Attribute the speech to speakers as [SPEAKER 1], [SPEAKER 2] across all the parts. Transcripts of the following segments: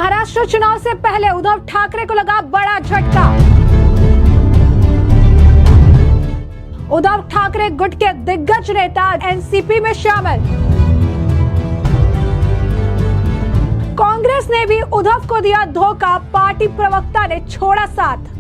[SPEAKER 1] महाराष्ट्र चुनाव से पहले उद्धव ठाकरे को लगा बड़ा झटका। उद्धव ठाकरे गुट के दिग्गज नेता एनसीपी में शामिल। कांग्रेस ने भी उद्धव को दिया धोखा, पार्टी प्रवक्ता ने छोड़ा साथ।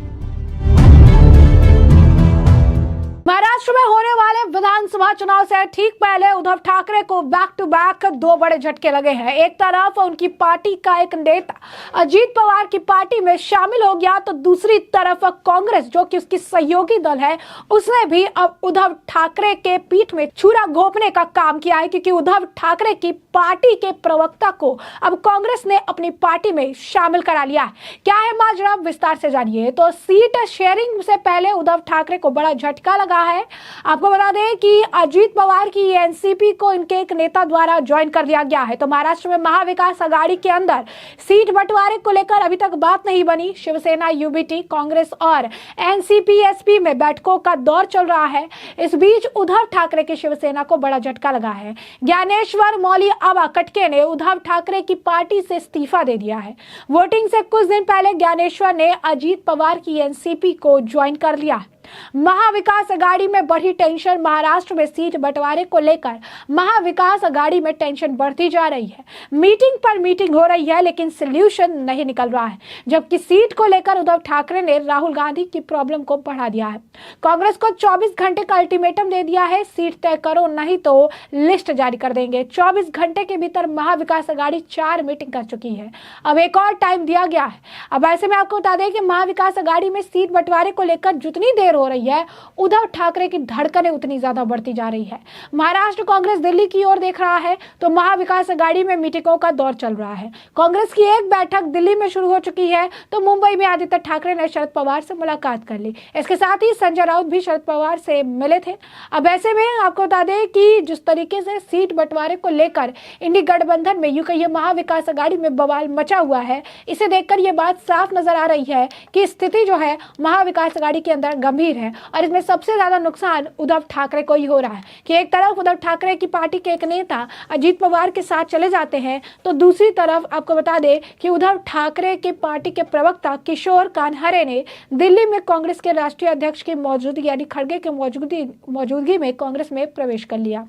[SPEAKER 1] महाराष्ट्र में होने वाले विधानसभा चुनाव से ठीक पहले उद्धव ठाकरे को बैक टू बैक दो बड़े झटके लगे हैं। एक तरफ उनकी पार्टी का एक नेता अजीत पवार की पार्टी में शामिल हो गया, तो दूसरी तरफ कांग्रेस, जो कि उसकी सहयोगी दल है, उसने भी अब उद्धव ठाकरे के पीठ में छुरा घोंपने का काम किया है, क्योंकि उद्धव ठाकरे की पार्टी के प्रवक्ता को अब कांग्रेस ने अपनी पार्टी में शामिल करा लिया है। क्या है माजरा, विस्तार से जानिए। तो सीट शेयरिंग से पहले उद्धव ठाकरे को बड़ा झटका लगा है। आपको बता दें कि अजीत पवार की एनसीपी को इनके एक नेता द्वारा ज्वाइन कर दिया गया है। तो महाराष्ट्र में महाविकास आघाड़ी के अंदर सीट बंटवारे को लेकर अभी तक बात नहीं बनी। शिवसेना, यूबीटी, कांग्रेस और एनसीपी एसपी में बैठकों का दौर चल रहा है। इस बीच उद्धव ठाकरे की शिवसेना को बड़ा झटका लगा है। ज्ञानेश्वर मौली आबा कटके ने उद्धव ठाकरे की पार्टी से इस्तीफा दे दिया है। वोटिंग से कुछ दिन पहले ज्ञानेश्वर ने अजीत पवार की एनसीपी को ज्वाइन कर लिया है। महाविकास आघाड़ी में बढ़ी टेंशन। महाराष्ट्र में सीट बंटवारे को लेकर महाविकास आघाड़ी में टेंशन बढ़ती जा रही है। मीटिंग पर मीटिंग हो रही है, लेकिन सॉल्यूशन नहीं निकल रहा है। जबकि सीट को लेकर उद्धव ठाकरे ने राहुल गांधी की प्रॉब्लम को बढ़ा दिया है। कांग्रेस को 24 घंटे का अल्टीमेटम दे दिया है, सीट तय करो नहीं तो लिस्ट जारी कर देंगे। 24 घंटे के भीतर महाविकास आघाड़ी 4 मीटिंग कर चुकी है, अब एक और टाइम दिया गया है। अब ऐसे में आपको बता दें कि महाविकास आघाड़ी में सीट बंटवारे को लेकर जितनी देर हो रही है, उद्धव ठाकरे की धड़कनें उतनी ज्यादा बढ़ती जा रही है। महाराष्ट्र कांग्रेस दिल्ली की ओर देख रहा है, तो महाविकास आघाड़ी में मीटिंगों का दौर चल रहा है। कांग्रेस की एक बैठक दिल्ली में शुरू हो चुकी है, तो मुंबई में आदित्य ठाकरे ने शरद पवार से मुलाकात कर ली। इसके साथ ही संजय राउत भी शरद पवार से मिले थे। अब ऐसे में आपको बता दें कि जिस तरीके से सीट बंटवारे को लेकर इंडी गठबंधन में यूं कहिए महाविकास आघाड़ी में बवाल मचा हुआ है, इसे देखकर यह बात साफ नजर आ रही है कि स्थिति जो है महाविकास आघाड़ी के अंदर गंभीर है। और इसमें सबसे ज्यादा नुकसान उद्धव ठाकरे को ही हो रहा है कि एक तरफ उद्धव ठाकरे की पार्टी के एक नेता अजीत पवार के साथ चले जाते हैं, तो दूसरी तरफ आपको बता दें कि उद्धव ठाकरे की पार्टी के प्रवक्ता किशोर कान्हरे ने दिल्ली में कांग्रेस के राष्ट्रीय अध्यक्ष की मौजूदगी यानी खड़गे की मौजूदगी में कांग्रेस में प्रवेश कर लिया।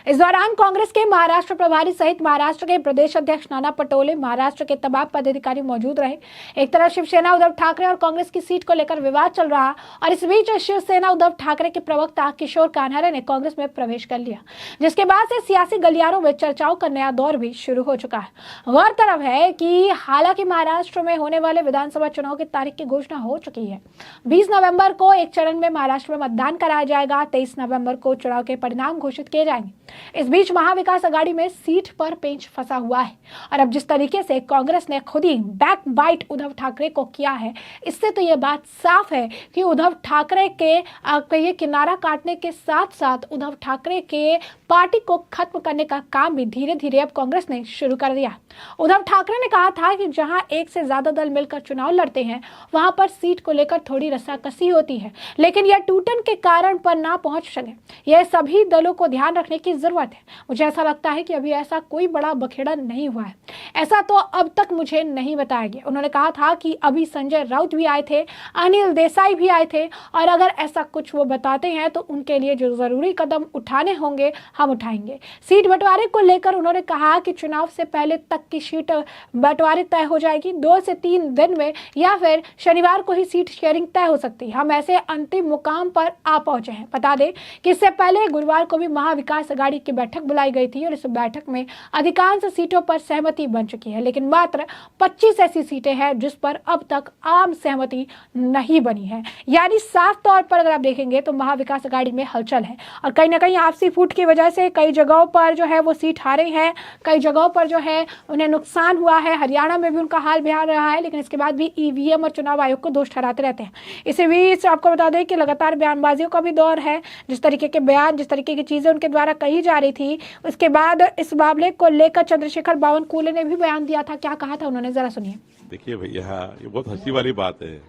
[SPEAKER 1] इस दौरान कांग्रेस के महाराष्ट्र प्रभारी सहित महाराष्ट्र के प्रदेश अध्यक्ष नाना पटोले, महाराष्ट्र के तमाम पदाधिकारी मौजूद रहे। एक तरफ शिवसेना उद्धव ठाकरे और कांग्रेस की सीट को लेकर विवाद चल रहा, और इस बीच शिवसेना उद्धव ठाकरे के प्रवक्ता किशोर कान्हरे ने कांग्रेस में प्रवेश कर लिया, जिसके बाद से सियासी गलियारों में चर्चाओं का नया दौर भी शुरू हो चुका है। गौरतलब है कि हालांकि महाराष्ट्र में होने वाले विधानसभा चुनाव की तारीख की घोषणा हो चुकी है। 20 नवंबर को एक चरण में महाराष्ट्र में मतदान कराया जाएगा। 23 नवंबर को चुनाव के परिणाम घोषित किए जाएंगे। इस बीच महाविकास आघाड़ी में सीट पर पेंच फंसा हुआ है, और अब जिस तरीके से कांग्रेस ने खुद ही बैक बाइट उद्धव ठाकरे को किया है, इससे तो यह बात साफ है कि उद्धव ठाकरे के किनारा काटने के साथ साथ उद्धव ठाकरे के पार्टी को खत्म करने का काम भी धीरे धीरे अब कांग्रेस ने शुरू कर दिया। उद्धव ठाकरे ने कहा था कि जहां एक से ज्यादा दल मिलकर चुनाव लड़ते हैं, वहां पर सीट को लेकर थोड़ी रस्साकसी होती है, लेकिन यह टूटन के कारण पर ना पहुंच सके, यह सभी दलों को ध्यान रखने की जरूरत है। मुझे ऐसा लगता है कि अभी ऐसा कोई बड़ा बखेड़ा नहीं हुआ है, ऐसा तो अब तक मुझे नहीं बताया गया। उन्होंने कहा था कि अभी संजय राउत भी आए थे, अनिल देसाई भी आए थे, और अगर ऐसा कुछ वो बताते हैं तो उनके लिए जो जरूरी कदम उठाने होंगे हम उठाएंगे। सीट बंटवारे को लेकर उन्होंने कहा कि चुनाव से पहले तक की सीट बंटवारे तय हो जाएगी, 2 से 3 दिन में, या फिर शनिवार को ही सीट शेयरिंग तय हो सकती है। हम ऐसे अंतिम मुकाम पर आ पहुंचे हैं। बता दें कि इससे पहले गुरुवार को भी महाविकास आघाड़ी की बैठक बुलाई गई थी, और इस बैठक में अधिकांश सीटों पर सहमति बन चुकी है, लेकिन मात्र 25 ऐसी सीटें हैं जिस पर अब तक आम सहमति नहीं बनी है। यानी साफ तौर पर अगर आप देखेंगे तो महाविकास आघाड़ी में हलचल है, और कहीं ना कहीं आपसी फूट की वजह से कई जगहों पर जो है वो सीट हारे हैं, कई जगहों पर जो है उन्हें नुकसान हुआ है। हरियाणा में भी उनका हाल बेहाल रहा है, लेकिन इसके बाद भी ईवीएम और चुनाव आयोग को दोष ठहराते रहते हैं। इसी बीच आपको बता दें कि लगातार बयानबाजियों का भी दौर है। जिस तरीके के बयान, जिस तरीके की चीजें उनके द्वारा कही जा रही थी, उसके बाद इस मामले को लेकर चंद्रशेखर बावनकुले ने भी बयान दिया था। क्या कहा था उन्होंने, जरा सुनिए।
[SPEAKER 2] देखिए भैया, ये बहुत हंसी वाली बात है।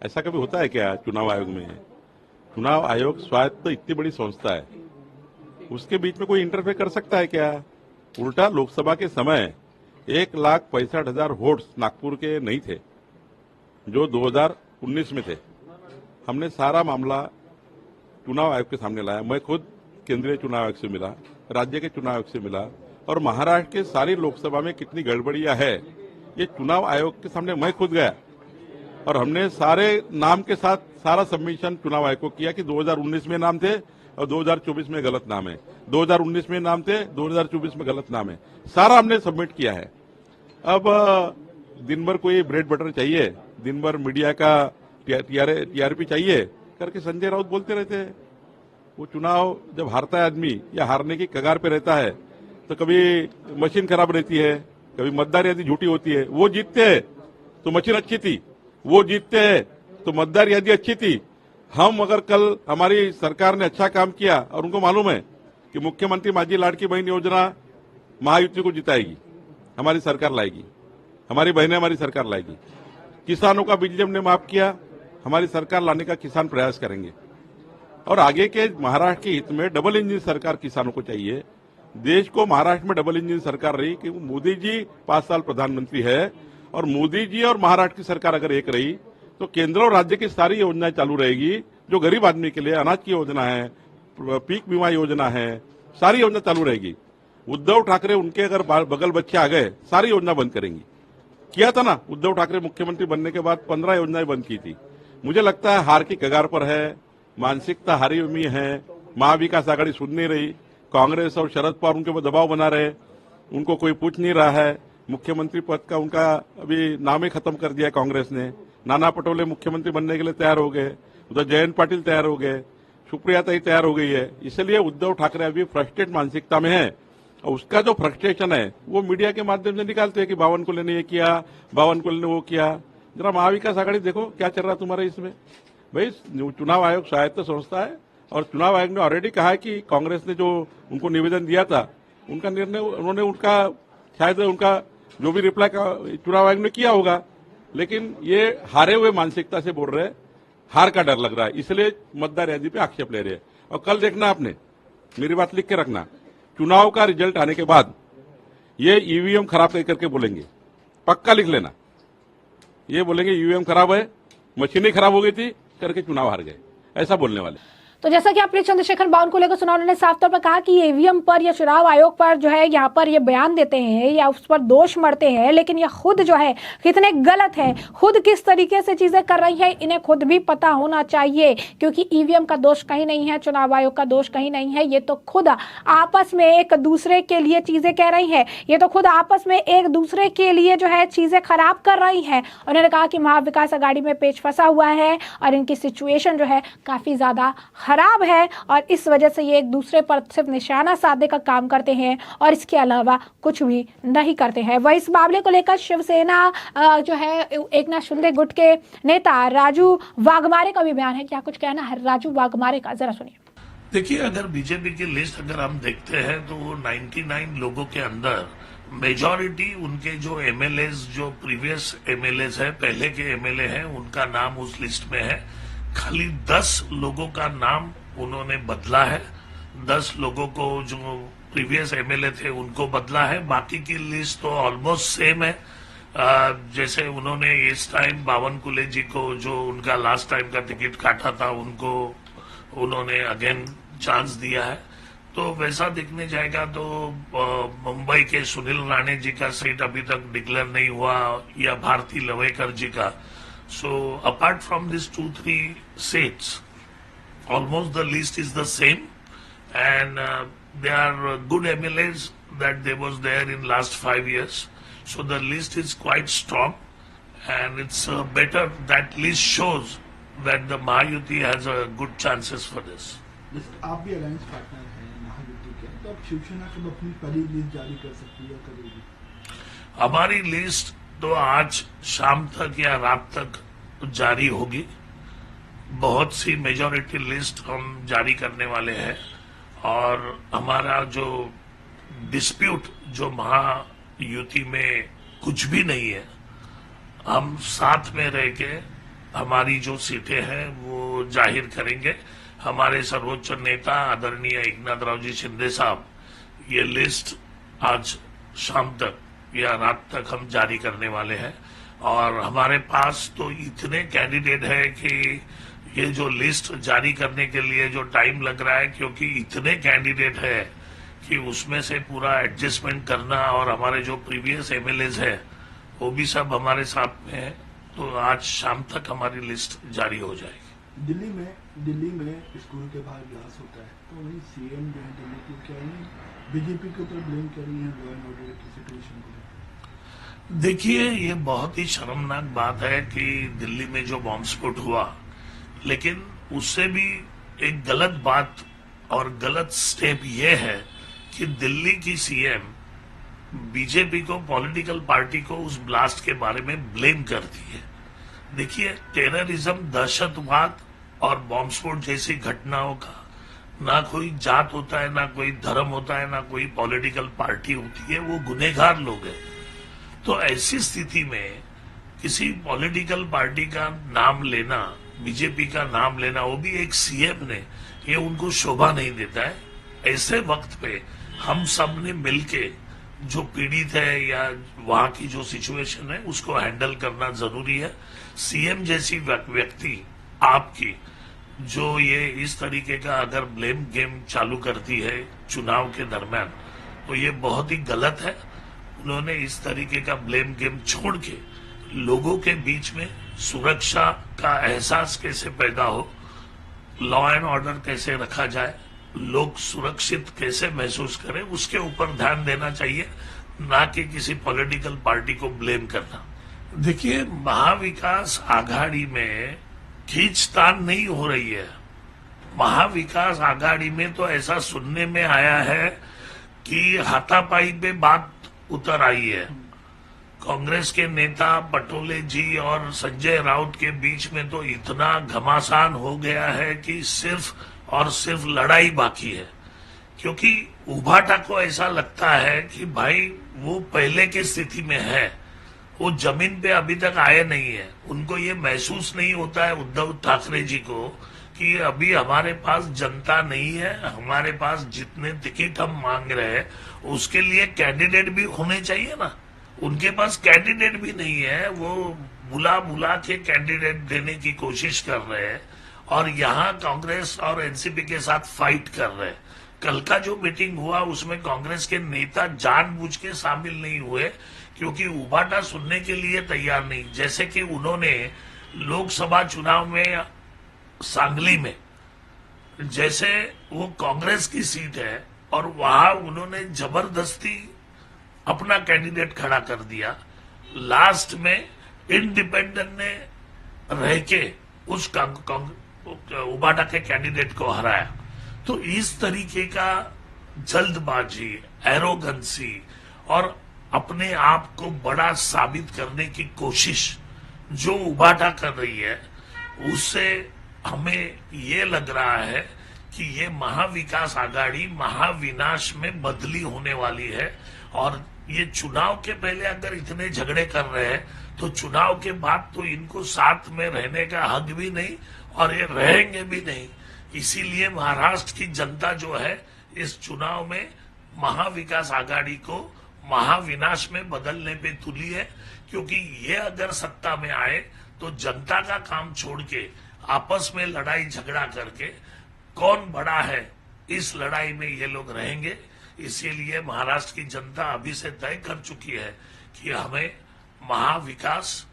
[SPEAKER 2] ऐसा कभी होता है क्या चुनाव आयोग में? चुनाव आयोग स्वायत्त इतनी बड़ी संस्था है, उसके बीच में कोई इंटरफेयर कर सकता है क्या? उल्टा लोकसभा के समय 1,65,000 वोट्स नागपुर के नहीं थे जो 2019 में थे। हमने सारा मामला चुनाव आयोग के सामने लाया। मैं खुद केंद्रीय चुनाव आयोग से मिला, राज्य के चुनाव आयोग से मिला, और महाराष्ट्र के सारी लोकसभा में कितनी गड़बड़ियां है ये चुनाव आयोग के सामने मैं खुद गया, और हमने सारे नाम के साथ सारा सबमिशन चुनाव आयोग को किया कि 2019 में नाम थे और 2024 में गलत नाम है, 2019 में नाम थे, 2024 में गलत नाम है, सारा हमने सबमिट किया है। अब दिन भर कोई ब्रेड बटर चाहिए, दिन भर मीडिया का टीआरपी चाहिए करके संजय राउत बोलते रहते हैं। वो चुनाव जब हारता है आदमी या हारने की कगार पे रहता है तो कभी मशीन खराब रहती है, कभी मतदार यादी झूठी होती है। वो जीतते हैं तो मशीन अच्छी थी, वो जीतते हैं तो मतदार यादी अच्छी थी। हम अगर कल हमारी सरकार ने अच्छा काम किया और उनको मालूम है कि मुख्यमंत्री माझी लाड़की बहन योजना महायुति को जिताएगी, हमारी सरकार लाएगी, हमारी बहनें हमारी सरकार लाएगी, किसानों का बिजली हमने माफ किया, हमारी सरकार लाने का किसान प्रयास करेंगे। और आगे के महाराष्ट्र के हित में डबल इंजन सरकार किसानों को चाहिए। देश को महाराष्ट्र में डबल इंजन सरकार रही कि मोदी जी 5 साल प्रधानमंत्री है, और मोदी जी और महाराष्ट्र की सरकार अगर एक रही तो केंद्र और राज्य की सारी योजनाएं चालू रहेगी। जो गरीब आदमी के लिए अनाज की योजना है, पीक बीमा योजना है, सारी योजना चालू रहेगी। उद्धव ठाकरे उनके अगर बगल बच्चे आ गए सारी योजना बंद करेंगी। किया था ना उद्धव ठाकरे मुख्यमंत्री बनने के बाद 15 योजनाएं बंद की थी। मुझे लगता है हार की कगार पर है, मानसिकता हारी हुई है, महाविकास आघाड़ी सुन नहीं रही, कांग्रेस और शरद पवार उनके ऊपर दबाव बना रहे, उनको कोई पूछ नहीं रहा है। मुख्यमंत्री पद का उनका अभी नाम ही खत्म कर दिया कांग्रेस ने। नाना पटोले मुख्यमंत्री बनने के लिए तैयार हो गए, उधर जयंत पाटिल तैयार हो गए, सुप्रिया ताई तैयार हो गई है। इसलिए उद्धव ठाकरे अभी फ्रस्ट्रेट मानसिकता में है, और उसका जो फ्रस्ट्रेशन है वो मीडिया के माध्यम से निकालते हैं कि बावन को लेने ये किया, बावन को लेने वो किया। जरा महाविकास आघाड़ी देखो क्या चल रहा है तुम्हारा इसमें। भाई चुनाव आयोग स्वायत्त संस्था है, और चुनाव आयोग ने ऑलरेडी कहा है कि कांग्रेस ने जो उनको निवेदन दिया था उनका निर्णय उन्होंने उनका शायद उनका जो भी रिप्लाई चुनाव आयोग ने किया होगा, लेकिन ये हारे हुए मानसिकता से बोल रहे हैं, हार का डर लग रहा है, इसलिए मतदार यादी पे आक्षेप ले रहे हैं। और कल देखना आपने, मेरी बात लिख के रखना, चुनाव का रिजल्ट आने के बाद ये ईवीएम खराब करके बोलेंगे, पक्का लिख लेना। ये बोलेंगे ईवीएम खराब है, मशीनें खराब हो गई थी करके चुनाव हार गए, ऐसा बोलने वाले।
[SPEAKER 1] तो जैसा कि आपने चंद्रशेखर बावनकुले को सुना, उन्होंने साफ तौर पर कहा कि ईवीएम पर या चुनाव आयोग पर जो है यहाँ पर ये बयान देते हैं या उस पर दोष मढ़ते हैं, लेकिन ये खुद जो है कितने गलत है, खुद किस तरीके से चीजें कर रही है, इन्हें खुद भी पता होना चाहिए। क्योंकि ईवीएम का दोष कहीं नहीं है, चुनाव आयोग का दोष कहीं नहीं है, ये तो खुद आपस में एक दूसरे के लिए चीजें कह रही है, ये तो खुद आपस में एक दूसरे के लिए जो है चीजें खराब कर रही है। उन्होंने कहा कि महाविकास आघाड़ी में पेच फंसा हुआ है और इनकी सिचुएशन जो है काफी ज्यादा खराब है, और इस वजह से ये एक दूसरे पर सिर्फ निशाना साधने का काम करते हैं और इसके अलावा कुछ भी नहीं करते हैं। वही इस मामले को लेकर शिवसेना जो है एकनाथ शिंदे गुट के नेता राजू वाघमारे का भी बयान है। क्या कुछ कहना है राजू वाघमारे का, जरा सुनिए।
[SPEAKER 3] देखिए, अगर बीजेपी की लिस्ट अगर हम देखते हैं तो वो 99 लोगों के अंदर मेजॉरिटी उनके जो एमएलएस, जो प्रीवियस एमएलएस है, पहले के एमएलए हैं, उनका नाम उस लिस्ट में है। खाली 10 लोगों का नाम उन्होंने बदला है, 10 लोगों को जो प्रीवियस एमएलए थे उनको बदला है। बाकी की लिस्ट तो ऑलमोस्ट सेम है। जैसे उन्होंने इस टाइम बावनकुले जी को, जो उनका लास्ट टाइम का टिकट काटा था, उनको उन्होंने अगेन चांस दिया है। तो वैसा देखने जाएगा तो मुंबई के सुनील राणे जी का सीट अभी तक डिक्लेयर नहीं हुआ, या भारती लवेकर जी का। So apart from these 2-3 seats, almost the list is the same, and they are good MLAs that they was there in last 5 years. So the list is quite strong, and it's better. That list shows that the Mahayuti has a good chances for this.
[SPEAKER 4] आप भी alliance partner हैं महायुति के, तो अब शिवसेना कब अपनी पहली list जारी कर सकती है, करेगी?
[SPEAKER 3] हमारी लिस्ट तो आज शाम तक या रात तक जारी होगी। बहुत सी मेजॉरिटी लिस्ट हम जारी करने वाले हैं, और हमारा जो डिस्प्यूट जो महायुति में कुछ भी नहीं है, हम साथ में रह के हमारी जो सीटें हैं वो जाहिर करेंगे। हमारे सर्वोच्च नेता आदरणीय एकनाथ राव जी शिंदे साहब ये लिस्ट आज शाम तक या रात तक हम जारी करने वाले हैं। और हमारे पास तो इतने कैंडिडेट है कि ये जो लिस्ट जारी करने के लिए जो टाइम लग रहा है, क्योंकि इतने कैंडिडेट है कि उसमें से पूरा एडजस्टमेंट करना, और हमारे जो प्रीवियस एमएलएज है वो भी सब हमारे साथ में है। तो आज शाम तक हमारी लिस्ट जारी हो जाएगी।
[SPEAKER 4] दिल्ली में स्कूल के बाहर ब्लास्ट होता है, तो वही सीएम जो है दिल्ली की क्या बीजेपी के ऊपर ब्लेम कर रही है लॉ एंड ऑर्डर की सिचुएशन को।
[SPEAKER 3] देखिए, ये बहुत ही शर्मनाक बात है कि दिल्ली में जो बॉम्ब स्फोट हुआ, लेकिन उससे भी एक गलत बात और गलत स्टेप ये है कि दिल्ली की सीएम बीजेपी को, पॉलिटिकल पार्टी को उस ब्लास्ट के बारे में ब्लेम करती है। देखिए, टेररिज्म, दहशतवाद और बॉम्ब स्फोट जैसी घटनाओं का ना कोई जात होता है, ना कोई धर्म होता है, ना कोई पॉलिटिकल पार्टी होती है, वो गुनहगार लोग हैं। तो ऐसी स्थिति में किसी पॉलिटिकल पार्टी का नाम लेना, बीजेपी का नाम लेना, वो भी एक सीएम ने, ये उनको शोभा नहीं देता है। ऐसे वक्त पे हम सब ने मिलके जो पीड़ित है या वहां की जो सिचुएशन है उसको हैंडल करना जरूरी है। सीएम जैसी व्यक्ति आपकी जो ये इस तरीके का अगर ब्लेम गेम चालू करती है चुनाव के दरमियान, तो ये बहुत ही गलत है। उन्होंने इस तरीके का ब्लेम गेम छोड़ के लोगों के बीच में सुरक्षा का एहसास कैसे पैदा हो, लॉ एंड ऑर्डर कैसे रखा जाए, लोग सुरक्षित कैसे महसूस करें, उसके ऊपर ध्यान देना चाहिए, ना कि किसी पॉलिटिकल पार्टी को ब्लेम करना। देखिए, महाविकास आघाड़ी में खींचतान नहीं हो रही है। महाविकास आघाड़ी में तो ऐसा सुनने में आया है कि हाथापाई पे बात उतर आई है। कांग्रेस के नेता पटोले जी और संजय राउत के बीच में तो इतना घमासान हो गया है कि सिर्फ और सिर्फ लड़ाई बाकी है। क्योंकि उभाटा को ऐसा लगता है कि भाई वो पहले की स्थिति में है, वो जमीन पे अभी तक आए नहीं है। उनको ये महसूस नहीं होता है उद्धव ठाकरे जी को कि अभी हमारे पास जनता नहीं है, हमारे पास जितने टिकट हम मांग रहे हैं उसके लिए कैंडिडेट भी होने चाहिए ना। उनके पास कैंडिडेट भी नहीं है, वो बुला बुला के कैंडिडेट देने की कोशिश कर रहे हैं और यहाँ कांग्रेस और एनसीपी के साथ फाइट कर रहे हैं। कल का जो मीटिंग हुआ उसमें कांग्रेस के नेता जानबूझ के शामिल नहीं हुए क्योंकि उबाटा सुनने के लिए तैयार नहीं। जैसे कि उन्होंने लोकसभा चुनाव में सांगली में, जैसे वो कांग्रेस की सीट है और वहां उन्होंने जबरदस्ती अपना कैंडिडेट खड़ा कर दिया। लास्ट में इंडिपेंडेंट ने रह के उस उबाटा के कैंडिडेट को हराया। तो इस तरीके का जल्दबाजी, एरोगेंसी और अपने आप को बड़ा साबित करने की कोशिश जो उबाटा कर रही है, उससे हमें ये लग रहा है कि ये महाविकास आघाड़ी महाविनाश में बदली होने वाली है। और ये चुनाव के पहले अगर इतने झगड़े कर रहे हैं तो चुनाव के बाद तो इनको साथ में रहने का हक भी नहीं और ये रहेंगे भी नहीं। इसीलिए महाराष्ट्र की जनता जो है इस चुनाव में महाविकास आघाड़ी को महाविनाश में बदलने पे तुली है। क्योंकि ये अगर सत्ता में आए तो जनता का काम छोड़ के आपस में लड़ाई झगड़ा करके कौन बड़ा है इस लड़ाई में ये लोग रहेंगे। इसीलिए महाराष्ट्र की जनता अभी से तय कर चुकी है कि हमें महाविकास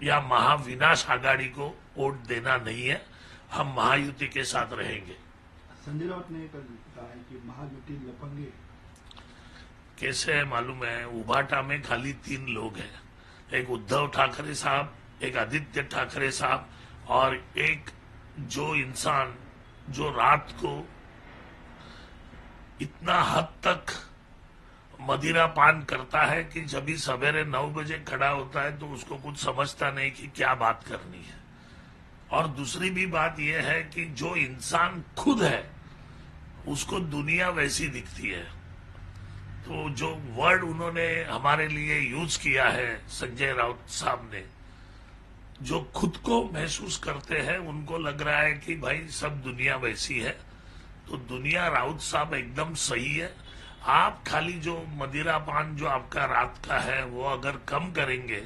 [SPEAKER 3] या महाविनाश आघाड़ी को वोट देना नहीं है, हम महायुति के साथ रहेंगे।
[SPEAKER 4] संजय राउत ने कल कहा है कि महायुति लपेंगे।
[SPEAKER 3] कैसे है मालूम है, उबाटा में खाली 3 लोग हैं, एक उद्धव ठाकरे साहब, एक आदित्य ठाकरे साहब और एक जो इंसान जो रात को इतना हद तक मदिरा पान करता है कि जब भी सवेरे 9 बजे खड़ा होता है तो उसको कुछ समझता नहीं कि क्या बात करनी है। और दूसरी भी बात यह है कि जो इंसान खुद है उसको दुनिया वैसी दिखती है। तो जो वर्ड उन्होंने हमारे लिए यूज किया है संजय राउत साहब ने, जो खुद को महसूस करते हैं उनको लग रहा है कि भाई सब दुनिया वैसी है। तो दुनिया राउत साहब एकदम सही है। आप खाली जो मदिरा पान जो आपका रात का है वो अगर कम करेंगे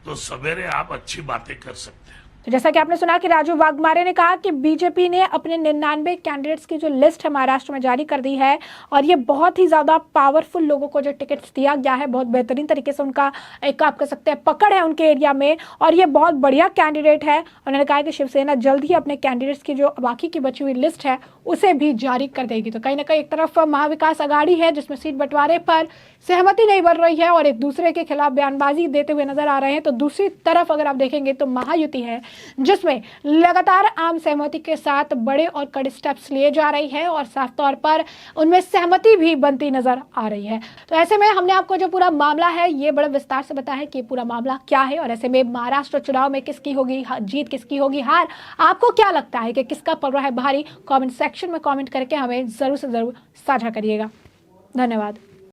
[SPEAKER 3] तो सवेरे आप अच्छी बातें कर सकते हैं।
[SPEAKER 1] तो जैसा कि आपने सुना कि राजू वाघमारे ने कहा कि बीजेपी ने अपने 99 कैंडिडेट्स की जो लिस्ट है महाराष्ट्र में जारी कर दी है और ये बहुत ही ज्यादा पावरफुल लोगों को जो टिकट्स दिया गया है, बहुत बेहतरीन तरीके से उनका एक आप कह सकते हैं पकड़ है उनके एरिया में और ये बहुत बढ़िया कैंडिडेट है। उन्होंने कहा कि शिवसेना जल्द ही अपने कैंडिडेट्स की जो बाकी की बची हुई लिस्ट है उसे भी जारी कर देगी। तो कहीं ना कहीं एक तरफ महाविकास आघाड़ी है जिसमें सीट बंटवारे पर सहमति नहीं बन रही है और एक दूसरे के खिलाफ बयानबाजी देते हुए नजर आ रहे हैं, तो दूसरी तरफ अगर आप देखेंगे तो महायुति है जिसमें लगातार आम सहमति के साथ बड़े और कड़े स्टेप्स लिए जा रही है और साफ तौर पर उनमें सहमति भी बनती नजर आ रही है। तो ऐसे में हमने आपको जो पूरा मामला है ये बड़े विस्तार से बताया है कि पूरा मामला क्या है और ऐसे में महाराष्ट्र चुनाव में किसकी होगी जीत, किसकी होगी हार, आपको क्या लगता है कि किसका पड़ रहा है भारी? कमेंट सेक्शन में कमेंट करके हमें जरूर से जरूर साझा करिएगा। धन्यवाद।